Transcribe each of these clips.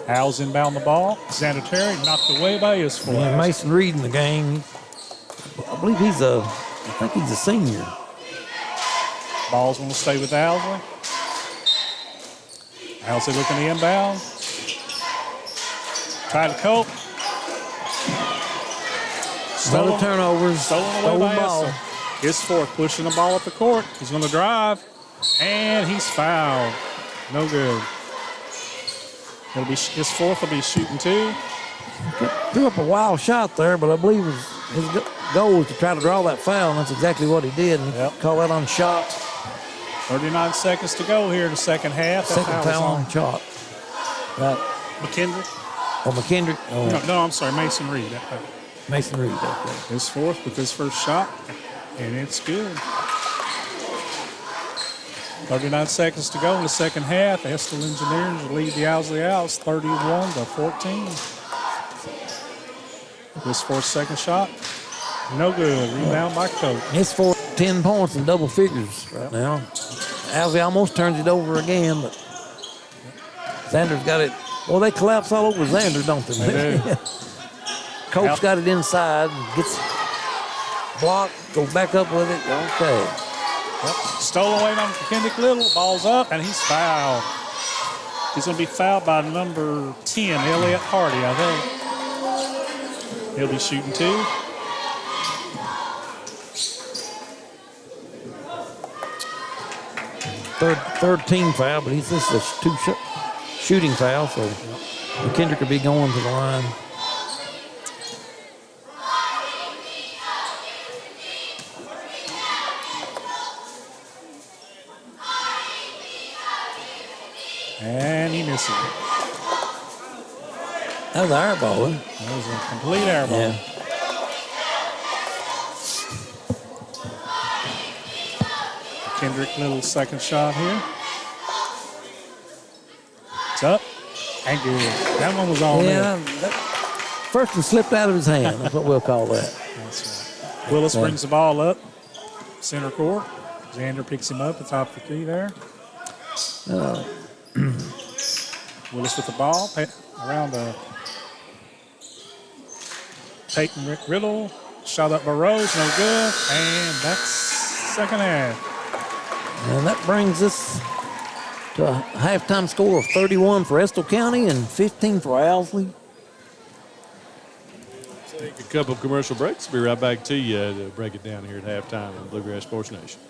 Owls inbound the ball. Xander Terry knocked away by his force. Yeah, Mason Reed in the game. I believe I think he's a senior. Ball's going to stay with Owsley. Owsley looking to inbound. Try to cope. Another turnovers. Stolen away by ball. Estill. His fourth, pushing the ball up the court. He's going to drive, and he's fouled. No good. It'll be his fourth. Will be shooting two. Threw up a wild shot there, but I believe his goal was to try to draw that foul, and that's exactly what he did. And call that on shot. 39 seconds to go here in the second half. Second foul on shot. Right. McKendrick. Oh, McKendrick. Oh. No, I'm sorry, Mason Reed. Mason Reed. Okay. His fourth with his first shot, and it's good. 39 seconds to go in the second half. Estill Engineers lead the Owsley Owls 31-14. His fourth second shot, no good. Rebound by Cope. His fourth, 10 points in double figures right now. Owsley almost turns it over again, but Xander's got it. Well, they collapse all over Xander, don't they? They do. Cope's got it inside, gets blocked, goes back up with it. Okay. Stolen away by McKendrick Little. Ball's up, and he's fouled. He's going to be fouled by number 10, Elliott Hardy, I think. He'll be shooting two. Third team foul, but this is a shooting foul, so McKendrick will be going to the line. And he misses it. That was an air ball, wasn't it? That was a complete air ball. Yeah. Kendrick Little's second shot here. It's up and good. That one was all Yeah, in. first one slipped out of his hand. That's what we'll call that. That's right. Willis brings the ball up center court. Xander picks him up at the top of the key there. Willis with the ball around Peyton Riddle. Shot up by Rose, no good. And that's second half. And that brings us to a halftime score of 31 for Estill County and 15 for Owsley. Take a couple of commercial breaks. Be right back to you to break it down here at halftime on Bluegrass Sports Nation.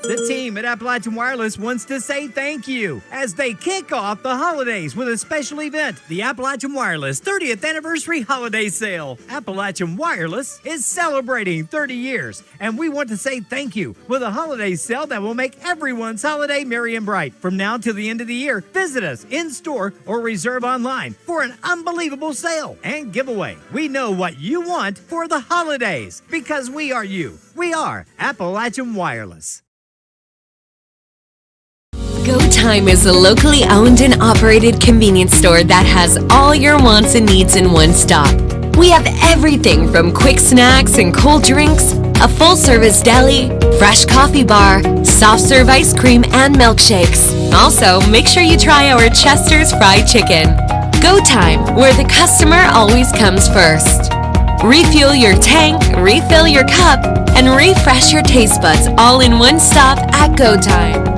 The team at Appalachian Wireless wants to say thank you as they kick off the holidays with a special event, the Appalachian Wireless 30th Anniversary Holiday Sale. Appalachian Wireless is celebrating 30 years, and we want to say thank you with a holiday sale that will make everyone's holiday merry and bright. From now till the end of the year, visit us in-store or reserve online for an unbelievable sale and giveaway. We know what you want for the holidays because we are you. We are Appalachian Wireless. Go Time is a locally owned and operated convenience store that has all your wants and needs in one stop. We have everything from quick snacks and cold drinks, a full-service deli, fresh coffee bar, soft-serve ice cream, and milkshakes. Also, make sure you try our Chester's Fried Chicken. Go Time, where the customer always comes first. Refuel your tank, refill your cup, and refresh your taste buds all in one stop at Go Time.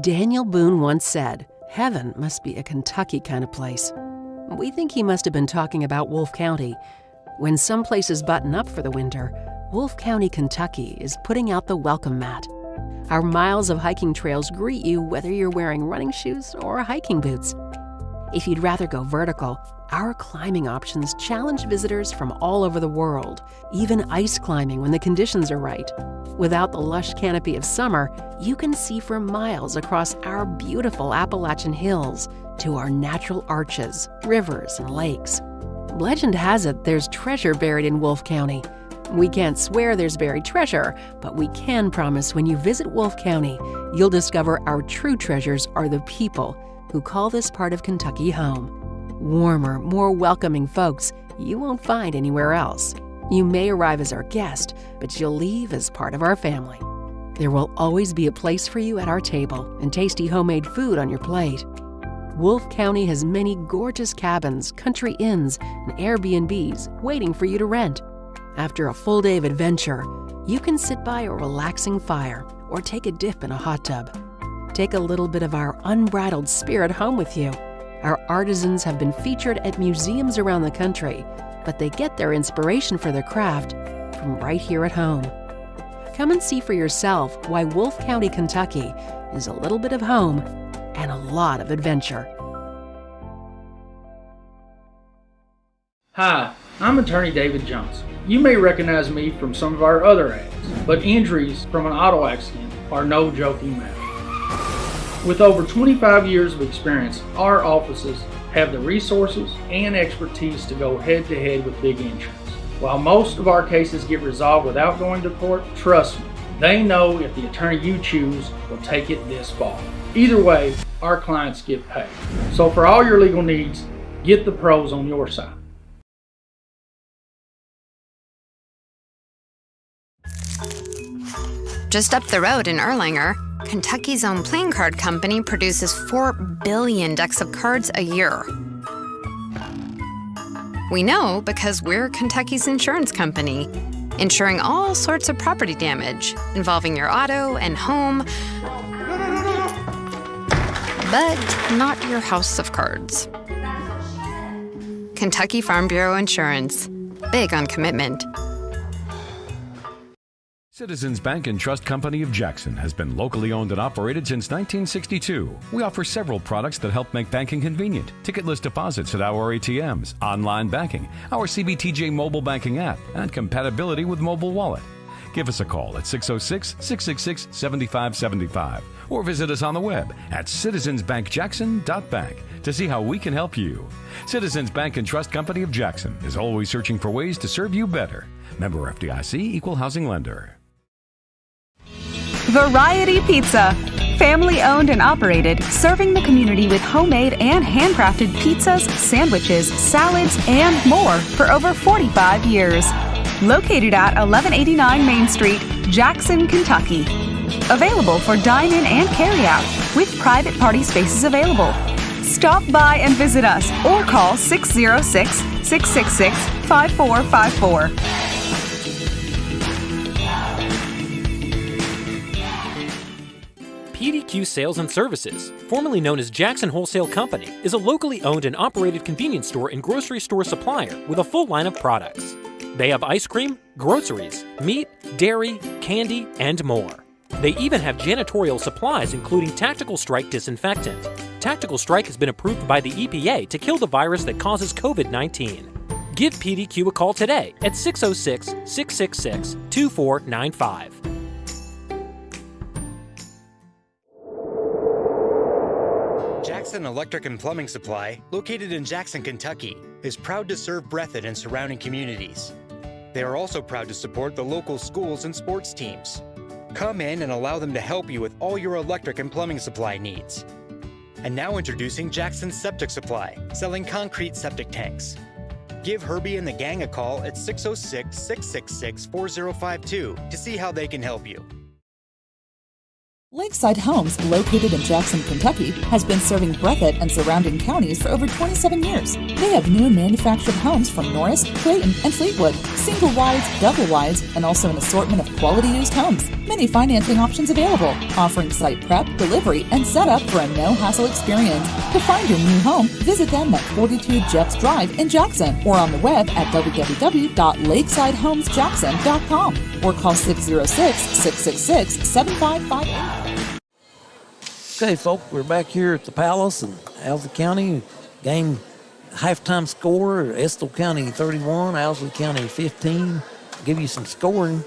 Daniel Boone once said, "Heaven must be a Kentucky kind of place." We think he must have been talking about Wolfe County. When some places button up for the winter, Wolfe County, Kentucky is putting out the welcome mat. Our miles of hiking trails greet you whether you're wearing running shoes or hiking boots. If you'd rather go vertical, our climbing options challenge visitors from all over the world, even ice climbing when the conditions are right. Without the lush canopy of summer, you can see for miles across our beautiful Appalachian hills to our natural arches, rivers, and lakes. Legend has it there's treasure buried in Wolfe County. We can't swear there's buried treasure, but we can promise when you visit Wolfe County, you'll discover our true treasures are the people who call this part of Kentucky home. Warmer, more welcoming folks you won't find anywhere else. You may arrive as our guest, but you'll leave as part of our family. There will always be a place for you at our table and tasty homemade food on your plate. Wolf County has many gorgeous cabins, country inns, and Airbnbs waiting for you to rent. After a full day of adventure, you can sit by a relaxing fire or take a dip in a hot tub. Take a little bit of our unbridled spirit home with you. Our artisans have been featured at museums around the country, but they get their inspiration for their craft from right here at home. Come and see for yourself why Wolf County, Kentucky is a little bit of home and a lot of adventure. Hi, I'm attorney David Johnson. You may recognize me from some of our other ads, but injuries from an auto accident are no joking matter. With over 25 years of experience, our offices have the resources and expertise to go head-to-head with big insurance. While most of our cases get resolved without going to court, trust me, they know if the attorney you choose will take it this far. Either way, our clients get paid. So for all your legal needs, get the pros on your side. Just up the road in Erlanger, Kentucky's own playing card company produces 4 billion decks of cards a year. We know because we're Kentucky's insurance company, insuring all sorts of property damage involving your auto and home, but not your house of cards. Kentucky Farm Bureau Insurance. Big on commitment. Citizens Bank and Trust Company of Jackson has been locally owned and operated since 1962. We offer several products that help make banking convenient. Ticketless deposits at our ATMs, online banking, our CBTJ mobile banking app, and compatibility with mobile wallet. Give us a call at 606-666-7575 or visit us on the web at citizensbankjackson.bank to see how we can help you. Citizens Bank and Trust Company of Jackson is always searching for ways to serve you better. Member FDIC, Equal Housing Lender. Variety Pizza. Family owned and operated, serving the community with homemade and handcrafted pizzas, sandwiches, salads, and more for over 45 years. Located at 1189 Main Street, Jackson, Kentucky. Available for dine-in and carry-out, with private party spaces available. Stop by and visit us or call 606-666-5454. PDQ Sales and Services, formerly known as Jackson Wholesale Company, is a locally owned and operated convenience store and grocery store supplier with a full line of products. They have ice cream, groceries, meat, dairy, candy, and more. They even have janitorial supplies including Tactical Strike disinfectant. Tactical Strike has been approved by the EPA to kill the virus that causes COVID-19. Give PDQ a call today at 606-666-2495. Jackson Electric and Plumbing Supply, located in Jackson, Kentucky, is proud to serve Breathitt and surrounding communities. They are also proud to support the local schools and sports teams. Come in and allow them to help you with all your electric and plumbing supply needs. And now introducing Jackson Septic Supply, selling concrete septic tanks. Give Herbie and the gang a call at 606-666-4052 to see how they can help you. Lakeside Homes, located in Jackson, Kentucky, has been serving Breathitt and surrounding counties for over 27 years. They have new manufactured homes from Norris, Clayton, and Fleetwood, single wides, double wides, and also an assortment of quality used homes. Many financing options available, offering site prep, delivery, and setup for a no-hassle experience. To find your new home, visit them at 42 Jeffs Drive in Jackson or on the web at www.lakesidehomesjackson.com or call 606-666-7558. Okay, folks, we're back here at the Palace in Owsley County. Game halftime score, Estill County 31, Owsley County 15. Give you some scoring.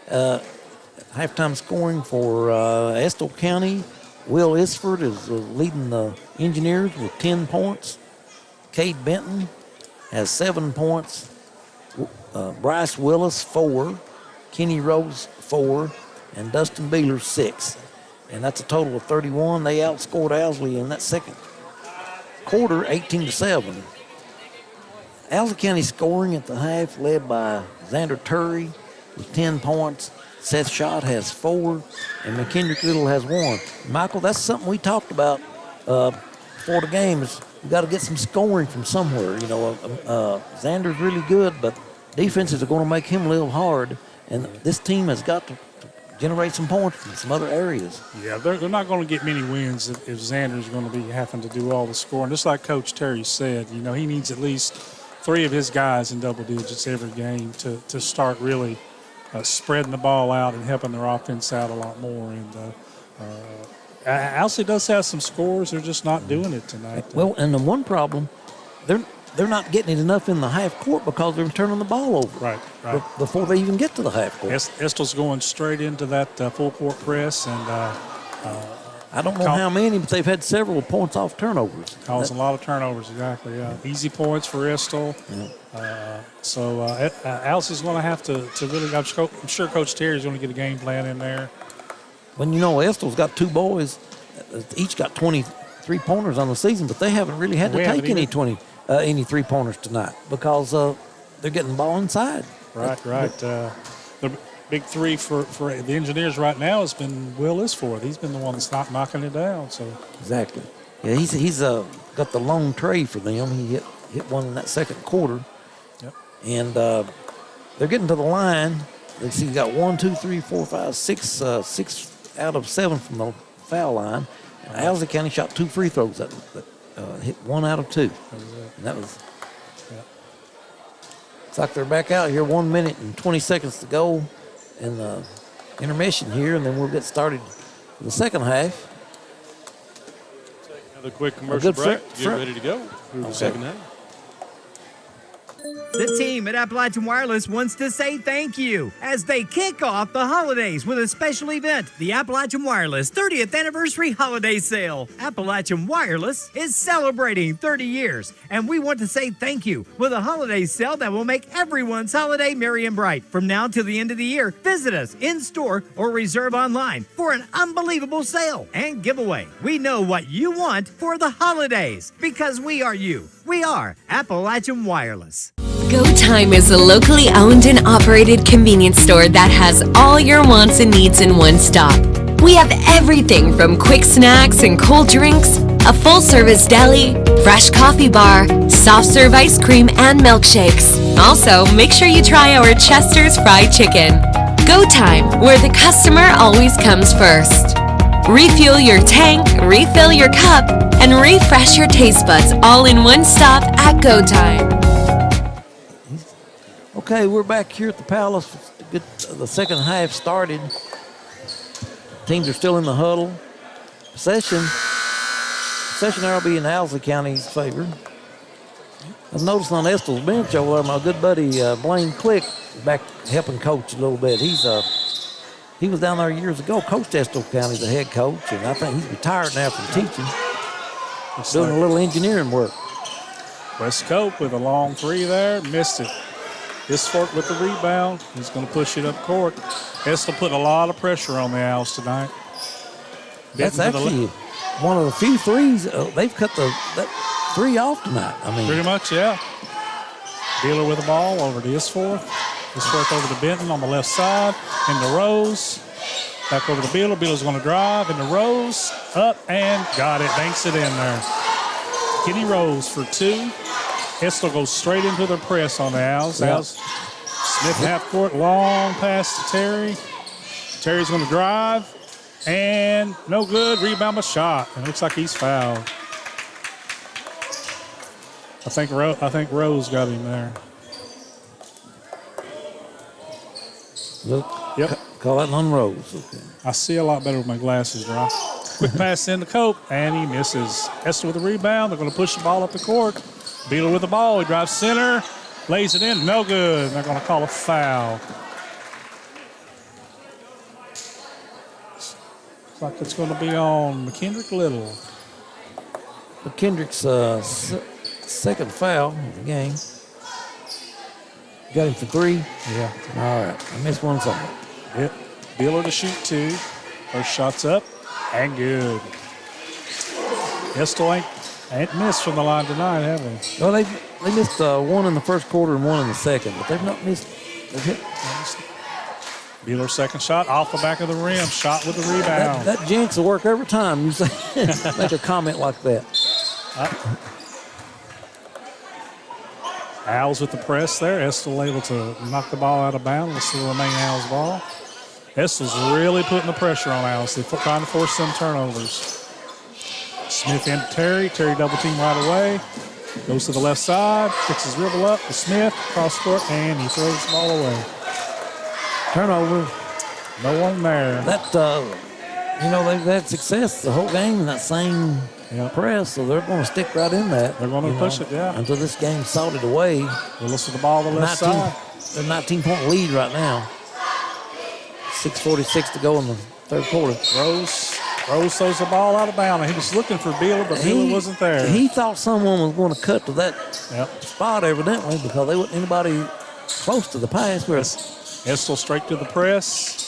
Halftime scoring for Estill County. Will Isford is leading the Engineers with 10 points. Cade Benton has 7 points. Bryce Willis, 4. Kenny Rose, 4. And Dustin Beeler, 6. And that's a total of 31. They outscored Owsley in that second quarter, 18-7. Owsley County scoring at the half, led by Xander Turry with 10 points. Seth Schott has 4, and McKendrick Little has 1. Michael, that's something we talked about a before the game is we got to get some scoring from somewhere. You know, Xander's really good, but defenses are going to make him live hard, and this team has got to generate some points from some other areas. Yeah, they're not going to get many wins if Xander's going to be having to do all the scoring. Just like Coach Terry said, you know, he needs at least 3 of his guys in double digits every game to start really spreading the ball out and helping their offense out a lot more. And Owsley does have some scores. They're just not doing it tonight. Well, and the one problem, they're not getting it enough in the half court because they're turning the ball over. Right. Before they even get to the half court. Estill's going straight into that full court press, and I don't know how many, but they've had several points off turnovers. Causing a lot of turnovers, exactly. Yeah. Easy points for Estill. So Owsley's going to have to really. I'm sure Coach Terry's going to get a game plan in there. When you know Estill's got 2 boys, each got 23-pointers on the season, but they haven't really had to take any 3-pointers tonight because they're getting the ball inside. Right. The big 3 for the Engineers right now has been Will Isforth. He's been the one that's not knocking it down. So exactly. Yeah, he's got the long tray for them. He hit one in that second quarter. Yep. And they're getting to the line. They see you got 1, 2, 3, 4, 5, 6 out of 7 from the foul line. And Owsley County shot 2 free throws that hit 1 out of 2. And that was. It's like they're back out here 1 minute and 20 seconds to go in the intermission here, and then we'll get started in the second half. Take another quick commercial break. Get ready to go through the second half. The team at Appalachian Wireless wants to say thank you as they kick off the holidays with a special event, the Appalachian Wireless 30th Anniversary Holiday Sale. Appalachian Wireless is celebrating 30 years, and we want to say thank you with a holiday sale that will make everyone's holiday merry and bright. From now till the end of the year, visit us in-store or reserve online for an unbelievable sale and giveaway. We know what you want for the holidays because we are you. We are Appalachian Wireless. Go Time is a locally owned and operated convenience store that has all your wants and needs in one stop. We have everything from quick snacks and cold drinks, a full-service deli, fresh coffee bar, soft-serve ice cream, and milkshakes. Also, make sure you try our Chester's Fried Chicken. Go Time, where the customer always comes first. Refuel your tank, refill your cup, and refresh your taste buds all in one stop at Go Time. Okay, we're back here at the Palace. Get the second half started. Teams are still in the huddle. Possession there will be in Owsley County's favor. I've noticed on Estill's bench over there, my good buddy Blaine Click is back helping coach a little bit. He was down there years ago, coached Estill County, the head coach, and I think he's retired now from teaching. He's doing a little engineering work. West Cope with a long 3 there, missed it. Isforth with the rebound. He's going to push it up court. Estill put a lot of pressure on the Owls tonight. That's actually one of the few threes. They've cut that 3 off tonight. I mean, pretty much, yeah. Beeler with the ball over to Isforth. Isforth over to Benton on the left side. Into Rose. Back over to Beeler. Beeler's going to drive into Rose. Up and got it. Banks it in there. Kenny Rose for 2. Estill goes straight into their press on the Owls. Yep. Smith half court, long pass to Terry. Terry's going to drive, and no good. Rebound by shot. It looks like he's fouled. I think Rose got him there. Look, yep. Call that on Rose. Okay. I see a lot better with my glasses dry. Quick pass into Cope, and he misses. Estill with the rebound. They're going to push the ball up the court. Beeler with the ball. He drives center, lays it in. No good. They're going to call a foul. Looks like it's going to be on McKendrick Little. McKendrick's second foul of the game. Got him for 3? Yeah. All right. I missed one somewhere. Yep. Beeler to shoot 2. First shot's up and good. Estill ain't missed from the line tonight, have they? Well, they missed 1 in the first quarter and 1 in the second, but they've not missed. They've hit. Beeler's second shot off the back of the rim. Shot with the rebound. That jinx will work every time you say make a comment like that. Owls with the press there. Estill able to knock the ball out of bounds. Let's see the remaining Owls ball. Estill's really putting the pressure on Owls. They're trying to force some turnovers. Smith into Terry. Terry double team right away. Goes to the left side. Picks his dribble up to Smith. Cross court, and he throws the ball away. Turnover. No one there. That, they've had success the whole game in that same press, so they're going to stick right in that. They're going to push it, until this game's salted away. Willis with the ball on the left side. They're 19-point lead right now. 6:46 to go in the third quarter. Rose throws the ball out of bounds. He was looking for Beeler, but Beeler wasn't there. He thought someone was going to cut to that spot, evidently, because there wasn't anybody close to the pass. Estill straight to the press.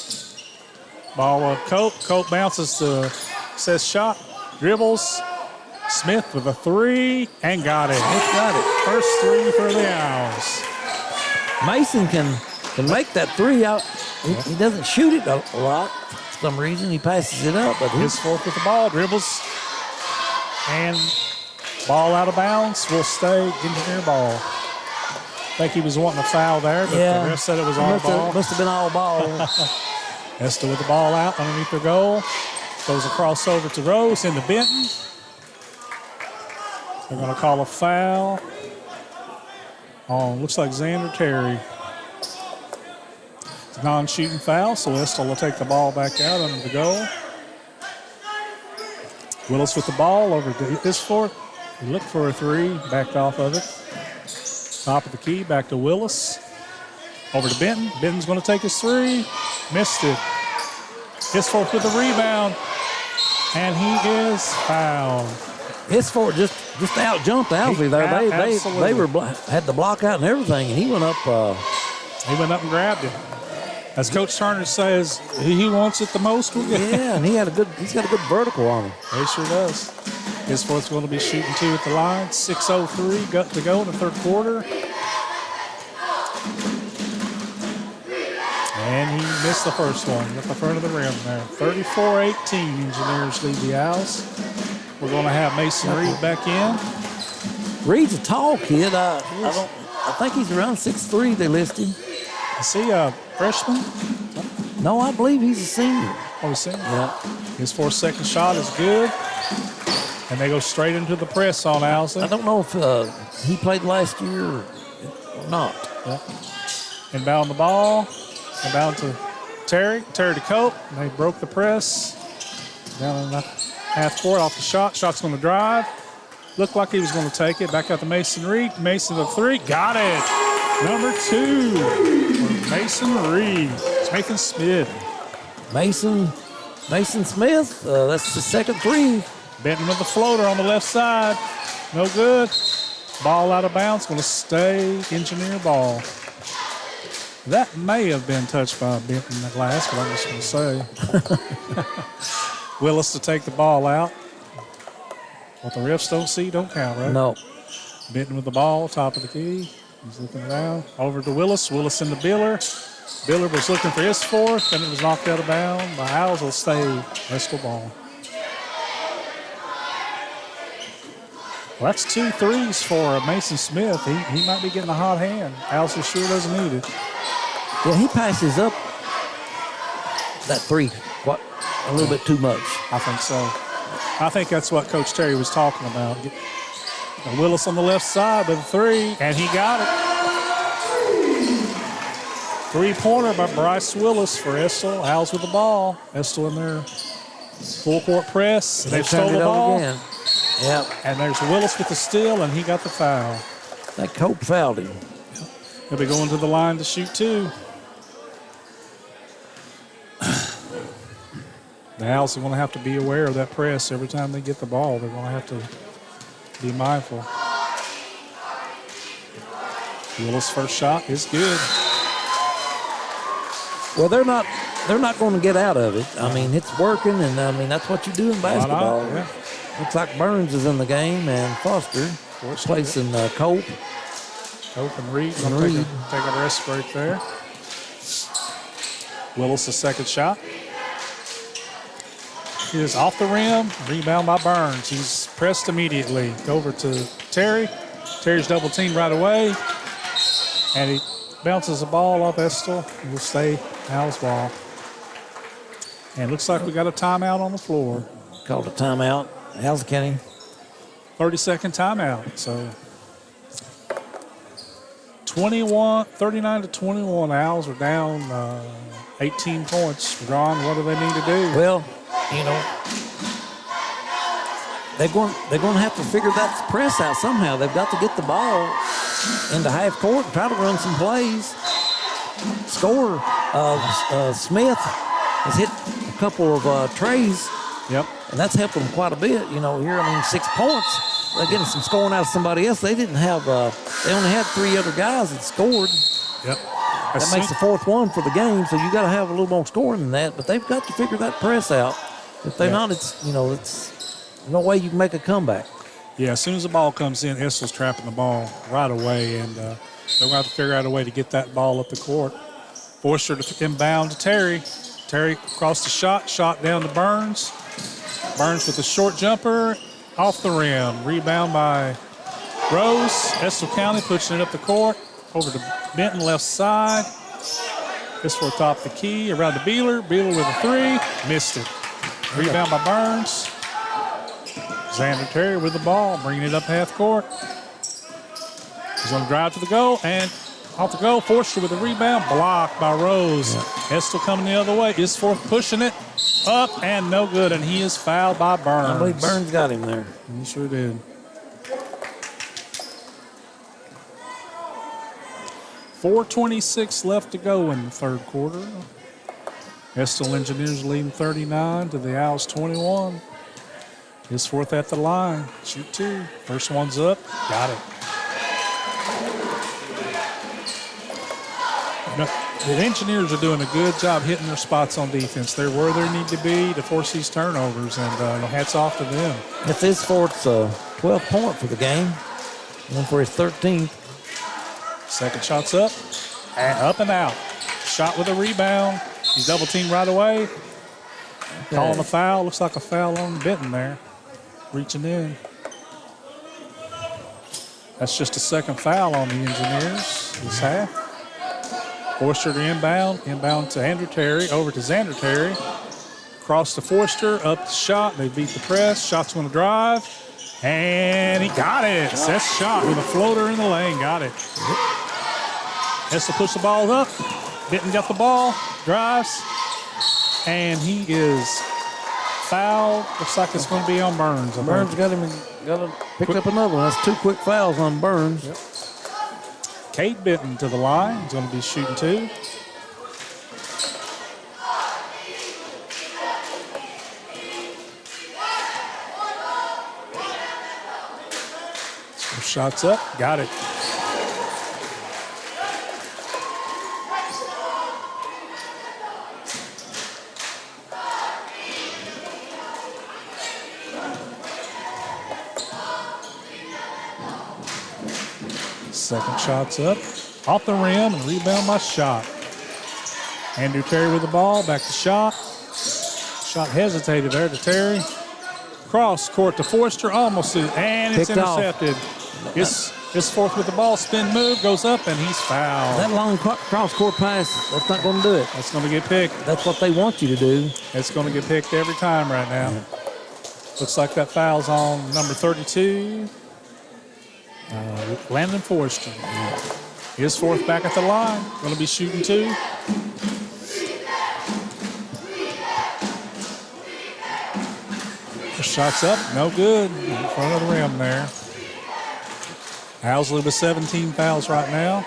Ball Cope. Cope bounces to says shot. Dribbles. Smith with a three and got it. Smith got it. First three for the Owls. Mason can make that three out. He doesn't shoot it a lot. For some reason, he passes it up. But his fourth with the ball. Dribbles. And ball out of bounds. Will stay. Engineer ball. I think he was wanting a foul there, but the ref said it was all ball. Must have been all ball. Estill with the ball out underneath the goal. Goes across over to Rose into Benton. They're going to call a foul on, looks like Xander Terry. It's a non-shooting foul, so Estill will take the ball back out under the goal. Willis with the ball over to his fourth. He looked for a three, backed off of it. Top of the key, back to Willis. Over to Benton. Benton's going to take his three. Missed it. His fourth with the rebound. And he is fouled. His fourth just out jumped Owsley there. They were had the block out and everything, and he went up. He went up and grabbed it. As Coach Turner says, he wants it the most. Yeah, and he's got a good vertical on him. He sure does. His fourth's going to be shooting two at the line. 6:03 got to go in the third quarter. And he missed the first one at the front of the rim there. 34-18, Engineers lead the Owls. We're going to have Mason Reed back in. Reed's a tall kid. I think he's around 6'3", they listed. Is he a freshman? No, I believe he's a senior. Oh, a senior? Yeah. His 4-second shot is good. And they go straight into the press on Owsley. I don't know if he played last year or not. Yeah. Inbound the ball. Inbound to Terry. Terry to Cope. And they broke the press. Down in the half court off the shot. Shot's going to drive. Looked like he was going to take it. Back out to Mason Reed. Mason to three. Got it. Number 2 for Mason Reed. It's Nathan Smith. Mason Smith. That's the second three. Benton with the floater on the left side. No good. Ball out of bounds. Going to stay Engineer ball. That may have been touched by Benton at last, but I'm just going to say. Willis to take the ball out. What the refs don't see don't count, right? No. Benton with the ball, top of the key. He's looking down. Over to Willis. Willis into Biller. Biller was looking for his fourth, and it was knocked out of bounds. The Owls will stay Estill ball. Well, that's 2 threes for Mason Smith. He might be getting a hot hand. Owls sure doesn't need it. Yeah, he passes up that three a little bit too much. I think so. I think that's what Coach Terry was talking about. Willis on the left side with a three, and he got it. Three-pointer by Bryce Willis for Estill. Owls with the ball. Estill in there. Full court press. They've stolen the ball. Again. Yep. And there's Willis with the steal, and he got the foul. That Cope fouled him. He'll be going to the line to shoot two. The Owls are going to have to be aware of that press every time they get the ball. They're going to have to be mindful. Willis' first shot is good. Well, they're not going to get out of it. I mean, it's working, and I mean that's what you do in basketball. Yeah. Looks like Burns is in the game, and Foster replacing Cope. Cope and Reed. Take a rest break there. Willis' second shot. is off the rim. Rebound by Burns. He's pressed immediately. Over to Terry. Terry's double team right away. And he bounces the ball off Estill. Will stay Owls ball. And looks like we got a timeout on the floor. Called a timeout. Owsley County. 30-second timeout. So 39 to 21. Owls are down 18 points. Ron, what do they need to do? Well, you know, they're going to have to figure that press out somehow. They've got to get the ball into half court and try to run some plays. Scorer Smith has hit a couple of trays. Yep. And that's helped them quite a bit. You know, here, 6 points. They're getting some scoring out of somebody else. They didn't have, they only had 3 other guys that scored. Yep. That makes the 4th one for the game, so you got to have a little more scoring than that. But they've got to figure that press out. If they're not, it's no way you can make a comeback. Yeah, as soon as the ball comes in, Estill's trapping the ball right away, and they're going to have to figure out a way to get that ball up the court. Forster to inbound to Terry. Terry across the shot down to Burns. Burns with a short jumper off the rim. Rebound by Rose. Estill County pushing it up the court. Over to Benton, left side. This for top the key. Around to Beeler. Beeler with a 3. Missed it. Rebound by Burns. Xander Terry with the ball, bringing it up half court. He's going to drive to the goal, and off the goal, Forster with the rebound, blocked by Rose. Estill coming the other way. Isforth pushing it up, and no good, and he is fouled by Burns. I believe Burns got him there. He sure did. 4:26 left to go in the third quarter. Estill Engineers leading 39 to the Owls 21. Isforth at the line. Shoot 2. First one's up. Got it. The Engineers are doing a good job hitting their spots on defense. They're where they need to be to force these turnovers, and hats off to them. If Isforth's 12th point for the game, one for his 13th. Second shot's up. And up and out. Shot with a rebound. He's double teamed right away. Okay. Calling a foul. Looks like a foul on Benton there. Reaching in. That's just a second foul on the Engineers this half. Forster to inbound. Inbound to Andrew Terry. Over to Xander Terry. Cross to Forster. Up the shot. They beat the press. Shot's going to drive. And he got it. Set shot with a floater in the lane. Got it. Has to push the ball up. Benton got the ball. Drives. And he is fouled. Looks like it's going to be on Burns. Burns got to pick up another one. That's 2 quick fouls on Burns. Yep. Cade Benton to the line. He's going to be shooting 2. So shots up. Got it. Second shot's up. Off the rim and rebound by Shot. Andrew Terry with the ball. Back to Shot. Shot hesitated there to Terry. Cross court to Forster. Almost it. And it's intercepted. Isforth with the ball. Spin move. Goes up and he's fouled. That long cross court pass, that's not going to do it. That's going to get picked. That's what they want you to do. It's going to get picked every time right now. Yeah. Looks like that foul's on number 32. Landon Forster. Isforth back at the line. Going to be shooting 2. The shot's up. No good. In front of the rim there. Owsley with 17 fouls right now.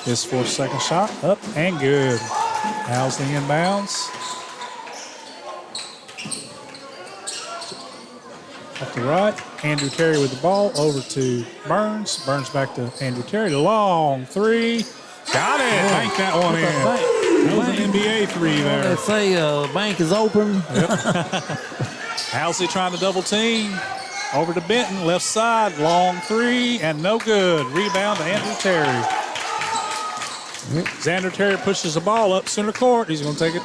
Isforth's second shot. Up and good. Owsley inbounds. Off the right. Andrew Terry with the ball. Over to Burns. Burns back to Andrew Terry. Long 3. Got it. Bank that one in. That was an NBA 3 there. They say bank is open. Yep. Owsley trying to double team. Over to Benton, left side, long three, and no good. Rebound to Andrew Terry. Xander Terry pushes the ball up center court. He's going to take it.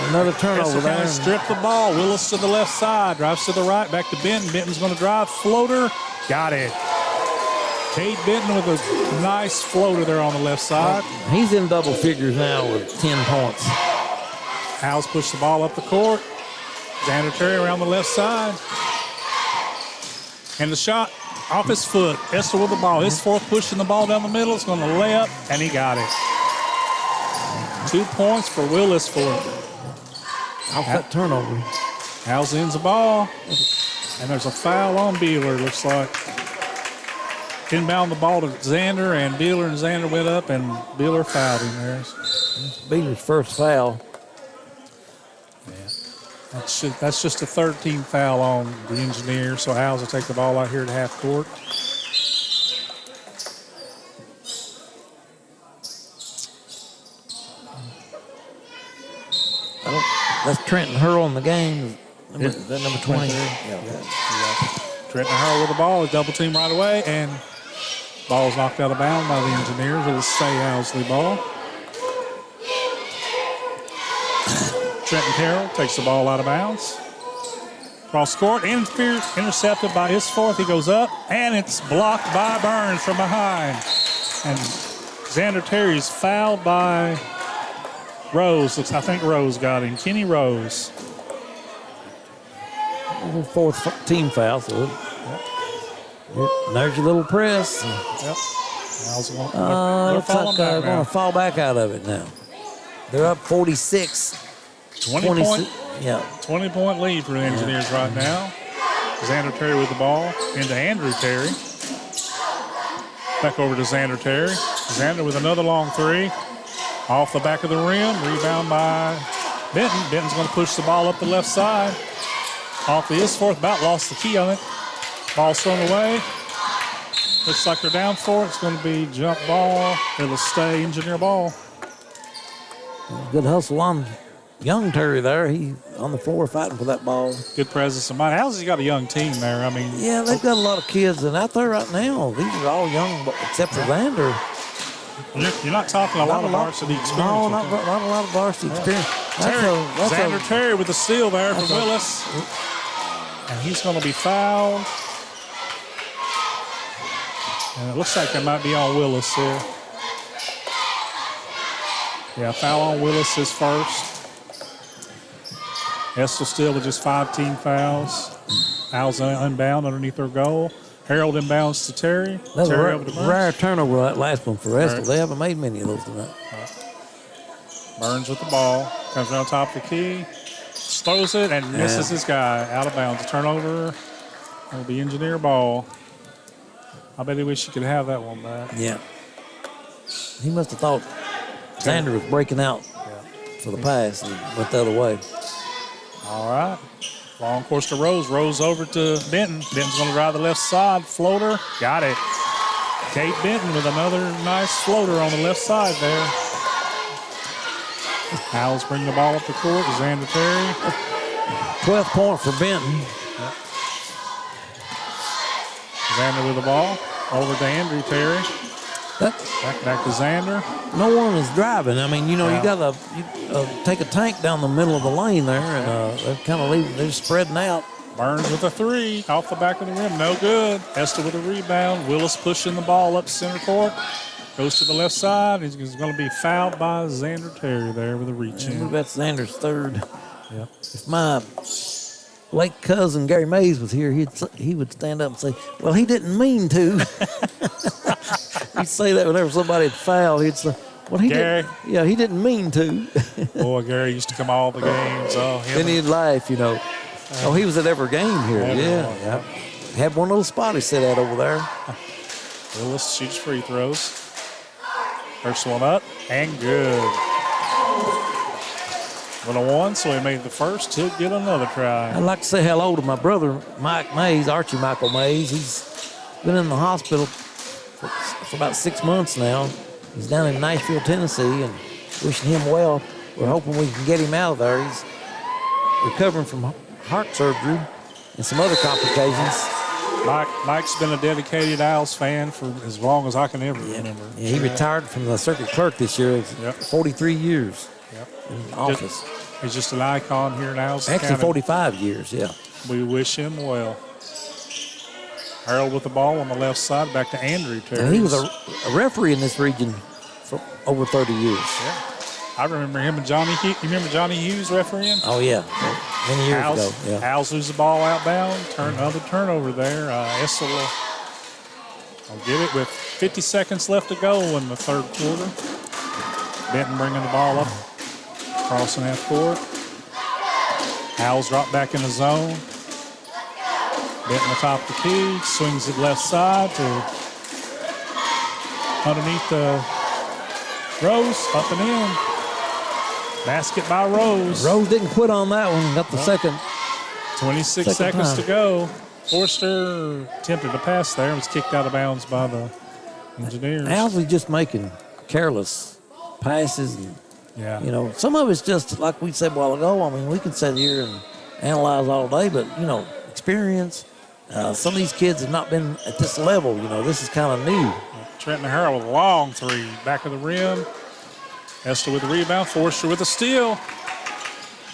Another turnover there. Strip the ball. Willis to the left side. Drives to the right. Back to Benton. Benton's going to drive. Floater. Got it. Cade Benton with a nice floater there on the left side. He's in double figures now with 10 points. Owls push the ball up the court. Xander Terry around the left side. And the shot off his foot. Estill with the ball. His fourth pushing the ball down the middle. It's going to lay up, and he got it. 2 points for Willis for off that turnover. Owls ends the ball. And there's a foul on Beeler, looks like. Inbound the ball to Xander, and Xander went up, and Beeler fouled him there. Beeler's first foul. Yeah. That's just a 13th foul on the Engineers, so Owls will take the ball out here at half court. That's Trenton Hurl in the game. Number 20. Yeah. Trenton Hurl with the ball. Double team right away, and ball's knocked out of bounds by the Engineers. It'll stay Owsley ball. Trenton Carroll takes the ball out of bounds. Cross court, intercepted by his fourth. He goes up, and it's blocked by Burns from behind. And Xander Terry's fouled by Rose. I think Rose got him. Kenny Rose. Fourth team foul. So there's your little press. Yep. Looks like they're going to fall back out of it now. They're up 46. 20-point lead for the Engineers right now. Xander Terry with the ball into Andrew Terry. Back over to Xander Terry. Xander with another long three. Off the back of the rim. Rebound by Benton. Benton's going to push the ball up the left side. Off the his fourth. About lost the key on it. Ball's thrown away. Looks like they're down for it. It's going to be jump ball. It'll stay Engineer ball. Good hustle on young Terry there. He on the floor fighting for that ball. Good presence of mind. How's he got a young team there? I mean, yeah, they've got a lot of kids and out there right now. These are all young, except for Xander. You're not talking a lot of varsity experience. No, not a lot of varsity experience. Xander Terry with the steal there from Willis. And he's going to be fouled. And it looks like that might be on Willis here. Yeah, foul on Willis is first. Estill still with just 5 team fouls. Owls unbound underneath their goal. Harold inbounds to Terry. That's Terry a rare turnover, that last one for Estill. They haven't made many of those tonight. Burns with the ball. Comes around top of the key. Throws it and misses his guy. Out of bounds. A turnover. It'll be Engineer ball. I bet he wish he could have that one back. Yeah. He must have thought Xander was breaking out for the pass and went the other way. All right. Long course to Rose. Rose over to Benton. Benton's going to drive the left side. Floater. Got it. Kate Benton with another nice floater on the left side there. Owls bring the ball up the court. Xander Terry. 12th point for Benton. Yep. Xander with the ball. Over to Andrew Terry. Back to Xander. No one is driving. I mean, you got to take a tank down the middle of the lane there, and they're kind of leaving. They're spreading out. Burns with a three off the back of the rim. No good. Estill with a rebound. Willis pushing the ball up center court. Goes to the left side. He's going to be fouled by Xander Terry there with a reach in. I believe that's Xander's third. Yep. If my late cousin Gary Mays was here, he would stand up and say, "Well, he didn't mean to." He'd say that whenever somebody had fouled. He'd say, "Well, he Gary. Yeah, he didn't mean to." Boy, Gary used to come all the games. Then he'd laugh, he was at every game here. Yeah. Had one little spot he sat at over there. Willis shoots free throws. First one up and good. With a one, so he made the first. He'll get another try. I'd like to say hello to my brother, Mike Mays, Archie Michael Mays. He's been in the hospital for about 6 months now. He's down in Nashville, Tennessee, and wishing him well. We're hoping we can get him out of there. He's recovering from heart surgery and some other complications. Mike's been a dedicated Owls fan for as long as I can ever remember. Yeah, he retired from the circuit clerk this year. 43 years in office. He's just an icon here in Owls County. Actually, 45 years, yeah. We wish him well. Harold with the ball on the left side, back to Andrew Terry. And he was a referee in this region for over 30 years. Yeah. I remember him and Johnny Hughes. You remember Johnny Hughes refereeing? Oh, yeah. Many years ago. Yeah. Owls lose the ball outbound. Another turnover there. Estill will get it with 50 seconds left to go in the third quarter. Benton bringing the ball up, crossing half court. Owls drop back in the zone. Benton atop the key, swings it left side to underneath the Rose, up and in. Basket by Rose. Rose didn't quit on that one. Got the second. 26 seconds to go. Forster attempted to pass there. Was kicked out of bounds by the Engineers. Owsley just making careless passes. And, you know, some of it's just like we said a while ago. I mean, we can sit here and analyze all day, but, you know, experience. Some of these kids have not been at this level. You know, this is kind of new. Trenton Harrell with a long three. Back of the rim. Estill with the rebound. Forster with a steal.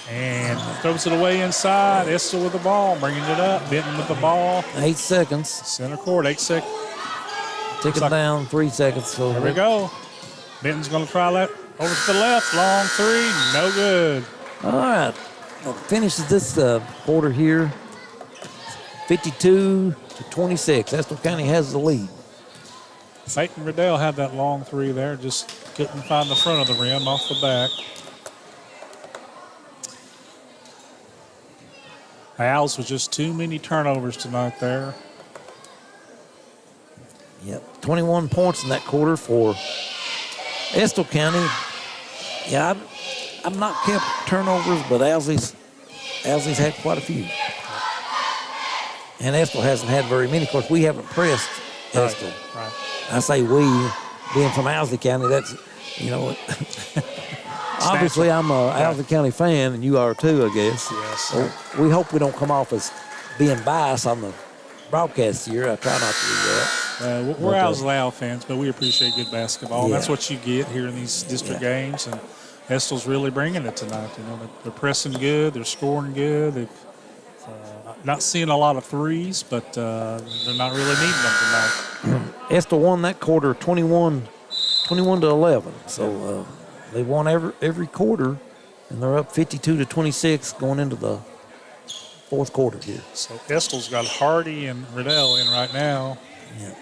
And throws it away inside. Estill with the ball, bringing it up. Benton with the ball. 8 seconds. Center court, 8 seconds. Ticking down, 3 seconds. So there we go. Benton's going to try that over to the left. Long three, no good. All right. That finishes this quarter here. 52-26. Estill County has the lead. Peyton Riddell had that long three there. Just couldn't find the front of the rim off the back. Owls with just too many turnovers tonight there. Yep, 21 points in that quarter for Estill County. Yeah, I'm not kept turnovers, but Owsley's had quite a few. And Estill hasn't had very many. Of course, we haven't pressed Estill. Right. I say we, being from Owsley County, that's, you know, obviously I'm a Owsley County fan, and you are too, I guess. Yes. So we hope we don't come off as being biased on the broadcast here. I try not to do that. We're Owsley Owl fans, but we appreciate good basketball. And that's what you get here in these district games. And Estill's really bringing it tonight. You know, they're pressing good, they're scoring good. They've not seeing a lot of threes, but they're not really needing them tonight. Estill won that quarter 21-11. So they won every quarter, and they're up 52-26 going into the fourth quarter here. So Estill's got Hardy and Riddell in right now. Yeah,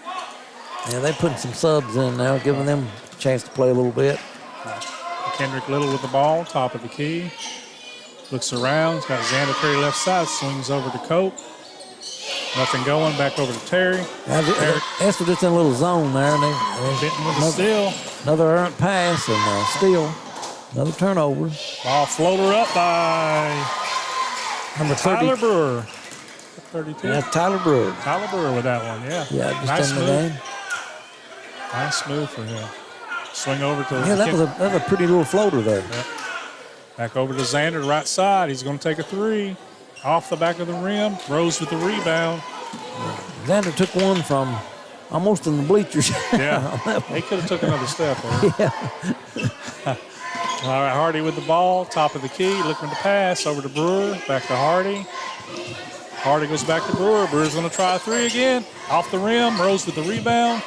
they're putting some subs in now, giving them a chance to play a little bit. Kendrick Little with the ball, top of the key. Looks around, he's got Xander Terry left side, swings over to Cope. Nothing going, back over to Terry. Estill just in a little zone there. And Benton with a steal. Another errant pass and steal. Another turnover. Ball floater up by number Tyler 30. Brewer. 32. Yeah, Tyler Brewer. Tyler Brewer with that one, yeah. Yeah, just nice in the move. game. Nice move for him. Swing over to that was a pretty little floater there. Yeah. Back over to Xander, right side. He's going to take a three. Off the back of the rim. Rose with the rebound. Xander took one from almost in the bleachers. Yeah. He could have took another step. Yeah. All right, Hardy with the ball. Top of the key. Looking to pass. Over to Brewer. Back to Hardy. Hardy goes back to Brewer. Brewer's going to try a three again. Off the rim. Rose with the rebound.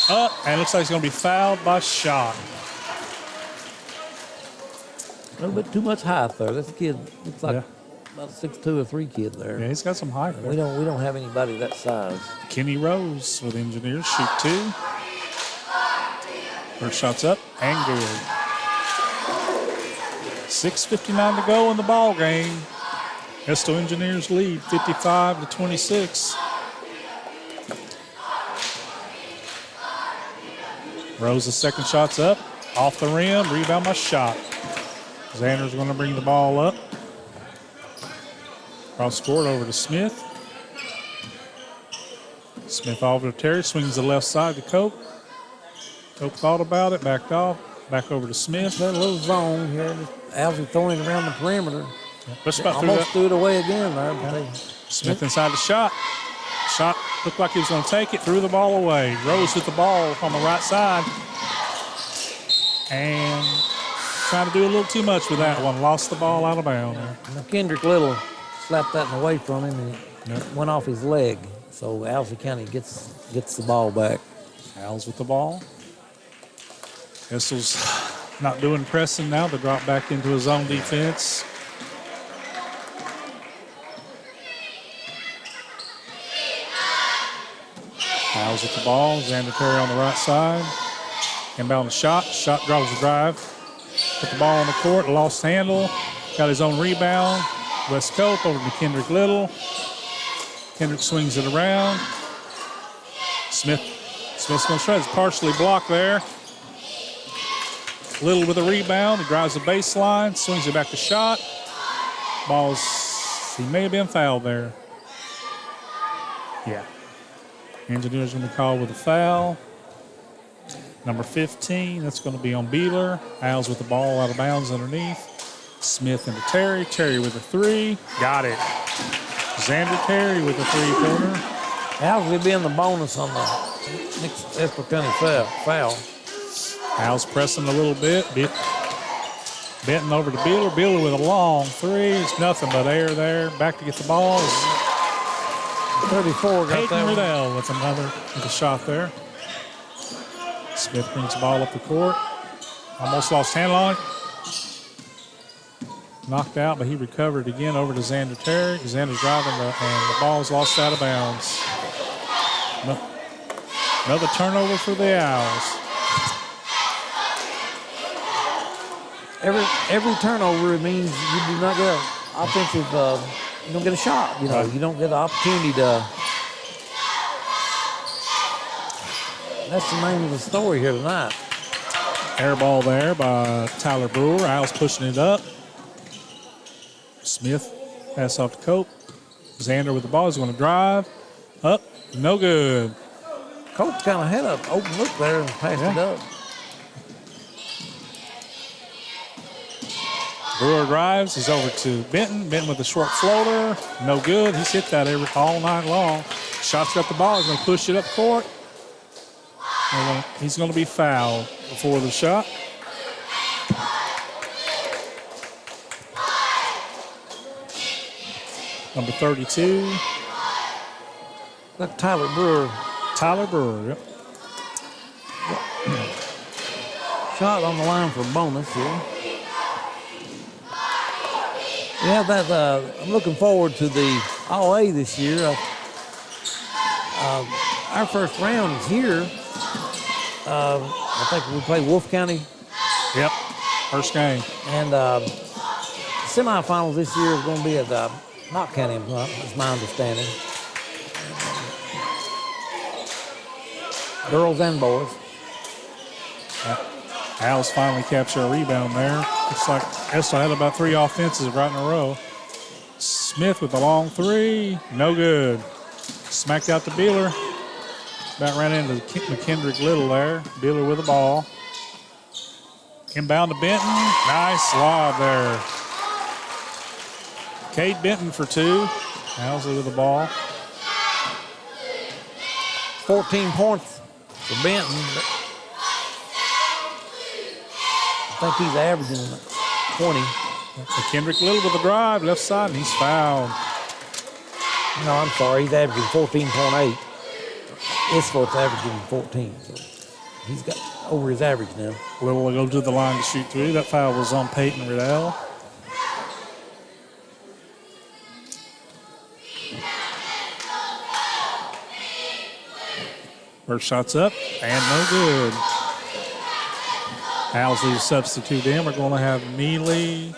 Up. And looks like he's going to be fouled by Shot. A little bit too much height there. This kid looks like about a 6'2" or 3 kid there. Yeah, he's got some height there. We don't have anybody that size. Kenny Rose with Engineers, shoot two. First shot's up and good. 6:59 to go in the ball game. Estill Engineers lead 55-26. Rose's second shot's up, off the rim, rebound by Shot. Xander's going to bring the ball up. Cross court over to Smith. Smith over to Terry, swings the left side to Cope. Cope thought about it, backed off, back over to Smith. That little zone here. Owsley throwing it around the perimeter. Just about Almost threw it away again there. But Smith inside the shot. Shot looked like he was going to take it, threw the ball away. Rose with the ball on the right side. And trying to do a little too much with that one. Lost the ball out of bounds. Kendrick Little slapped that away from him, and it went off his leg. So Owsley County gets the ball back. Owls with the ball. Estill's not doing pressing now. They drop back into his zone defense. Owls with the ball. Xander Terry on the right side. Inbound the shot. Shot draws the drive. Put the ball on the court. Lost handle. Got his own rebound. West Cope over to Kendrick Little. Kendrick swings it around. Smith's going to try. It's partially blocked there. Little with a rebound. He drives the baseline. Swings it back to shot. He may have been fouled there. Yeah. Engineers going to be called with a foul. Number 15, that's going to be on Beeler. Owls with the ball out of bounds underneath. Smith into Terry. Terry with a three. Got it. Xander Terry with a three-pointer. Owls will be in the bonus on the next Estill County foul. Owls pressing a little bit. Benton over to Beeler. Beeler with a long three. It's nothing but air there. Back to get the ball. 34 got Peyton that one. Riddell with a shot there. Smith brings the ball up the court. Almost lost handle on it. Knocked out, but he recovered again over to Xander Terry. Xander's driving, and the ball's lost out of bounds. Another turnover for the Owls. Every turnover, it means you do not get an offensive, you don't get a shot. You don't get an opportunity to. That's the name of the story here tonight. Air ball there by Tyler Brewer. Owls pushing it up. Smith pass off to Cope. Xander with the ball. He's going to drive. Up. No good. Cope kind of had an open look there and passed it up. Brewer drives. He's over to Benton. Benton with a short floater. No good. He's hit that all night long. Shots got the ball. He's going to push it up court. He's going to be fouled before the shot. Number 32. That's Tyler Brewer. Tyler Brewer, yep. Shot on the line for bonus here. Yeah, I'm looking forward to the All-A this year. Our first round is here. I think we play Wolf County. Yep, first game. And semifinals this year is going to be at Knott County, that's my understanding. Girls and boys. Owls finally capture a rebound there. Looks like Estill had about 3 offenses right in a row. Smith with a long three. No good. Smacked out to Beeler. About ran into McKendrick Little there. Beeler with the ball. Inbound to Benton. Nice lob there. Cade Benton for 2. Owsley with the ball. 14 points for Benton. I think he's averaging 20. McKendrick Little with the drive, left side, and he's fouled. No, I'm sorry. He's averaging 14.8. Isfort's averaging 14. So he's got over his average now. Little will go to the line to shoot 3. That foul was on Peyton Riddell. First shot's up and no good. Owsley to substitute in. We're going to have Mealy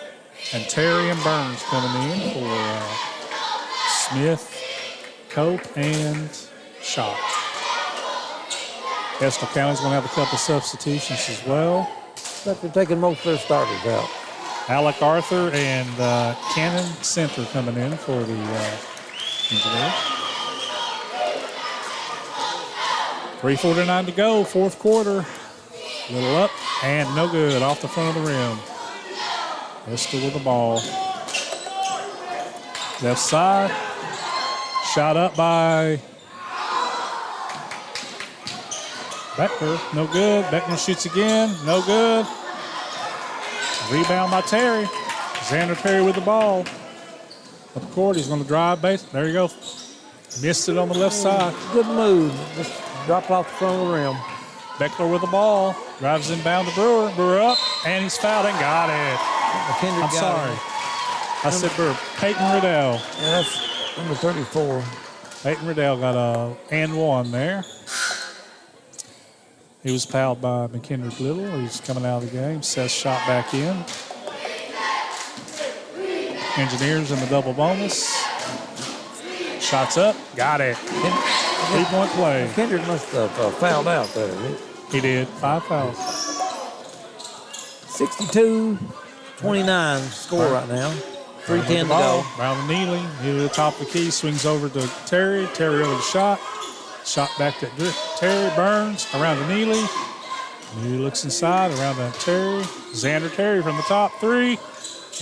and Terry and Burns coming in for Smith, Cope, and Schott. Estill County's going to have a couple substitutions as well. But they're taking most of their starters out. Alec Arthur and Cannon Center coming in for the Engineers. 3:49 to go, fourth quarter. Little up and no good, off the front of the rim. Estill with the ball. Left side. Shot up by Beckler. No good. Beckler shoots again. No good. Rebound by Terry. Xander Terry with the ball. Up the court. He's going to drive base. There you go. Missed it on the left side. Good move. Just dropped off the front of the rim. Beckler with the ball. Drives inbound to Brewer. Brewer up. And he's fouled and got it. McKendrick I'm got sorry. it. I said Brewer. Peyton Riddell. Yeah, that's number 34. Peyton Riddell got a and one there. He was fouled by McKendrick Little. He's coming out of the game. Seth shot back in. Engineers in the double bonus. Shots up. Got it. 3-point play. McKendrick must have fouled out there. He did. 5 fouls. 62-29 score right now. 3:10 to go. Round to Neely. Near the top of the key. Swings over to Terry. Terry over the shot. Shot back to Terry. Burns. Around to Neely. Neely looks inside. Around to Terry. Xander Terry from the top. 3.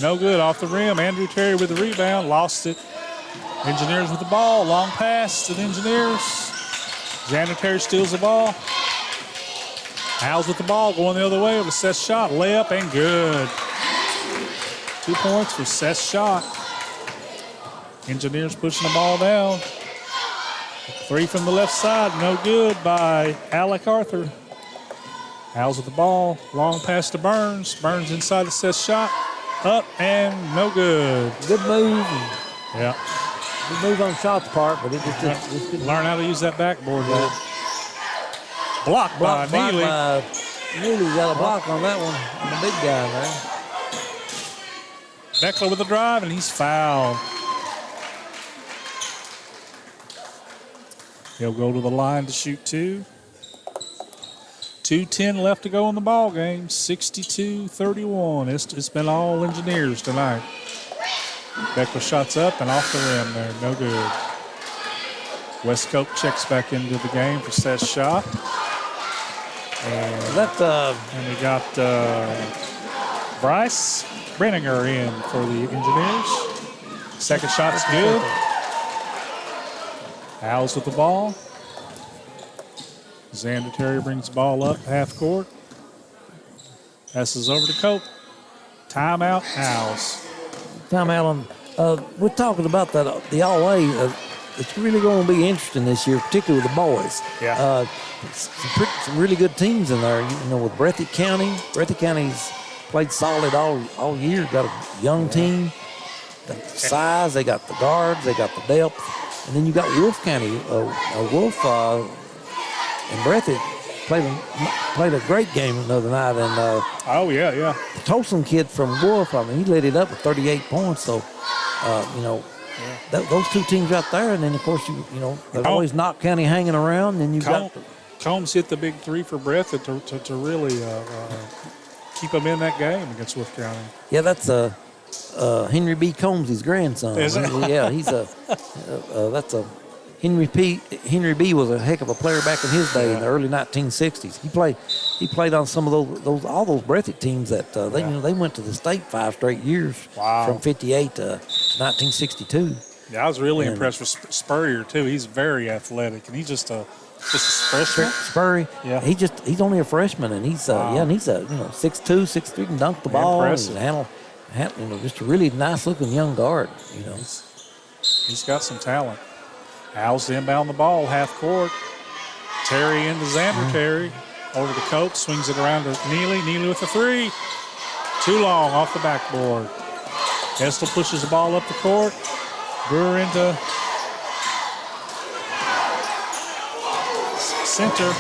No good. Off the rim. Andrew Terry with the rebound. Lost it. Engineers with the ball. Long pass to the Engineers. Xander Terry steals the ball. Owls with the ball. Going the other way with Seth's shot. Layup and good. 2 points for Seth's shot. Engineers pushing the ball down. 3 from the left side. No good by Alec Arthur. Owls with the ball. Long pass to Burns. Burns inside the Seth's shot. Up and no good. Good move. Yeah. Good move on Shot's part, but it just didn't. Learn how to use that backboard. Yeah. Blocked by Neely. Neely got a block on that one. On the big guy there. Beckler with the drive, and he's fouled. He'll go to the line to shoot 2. 2:10 left to go in the ball game. 62-31. It's been all Engineers tonight. Beckler shots up and off the rim there. No good. Westcote checks back into the game for Seth's shot. And we got Bryce Brenninger in for the Engineers. Second shot's good. Owls with the ball. Xander Terry brings the ball up half court. Passes over to Cope. Timeout, Owls. Timeout on. We're talking about that the all-A. It's really going to be interesting this year, particularly with the boys. Yeah. Some really good teams in there. You know, with Breathitt County. Breathitt County's played solid all year. Got a young team. Got the size. They got the guards. They got the depth. And then you got Wolf County. Wolf and Breathitt played a great game the other night. And yeah. The Tolson kid from Wolf, I mean, he lit it up with 38 points. So, those two teams right there. And then, of course, there's always Knox County hanging around. And you got Combs hit the big 3 for Breathitt to really keep them in that game against Wolf County. Yeah, that's Henry B. Combs' grandson. Is it? Yeah, he's that's a Henry B. was a heck of a player back in his day in the early 1960s. He played on some of all those Breathitt teams that they went to the state 5 straight years from 58 to 1962. Yeah, I was really impressed with Spurrier too. He's very athletic, and he's just a freshman. Spurrier, yeah, he's only a freshman, and he's 6'2", 6'3", can dunk the ball, impressive. And handle, just a really nice looking young guard. He's got some talent. Owls to inbound the ball, half court. Terry into Xander Terry. Over to Coates, swings it around to Neely. Neely with the 3. Too long off the backboard. Estill pushes the ball up the court. Brewer into center.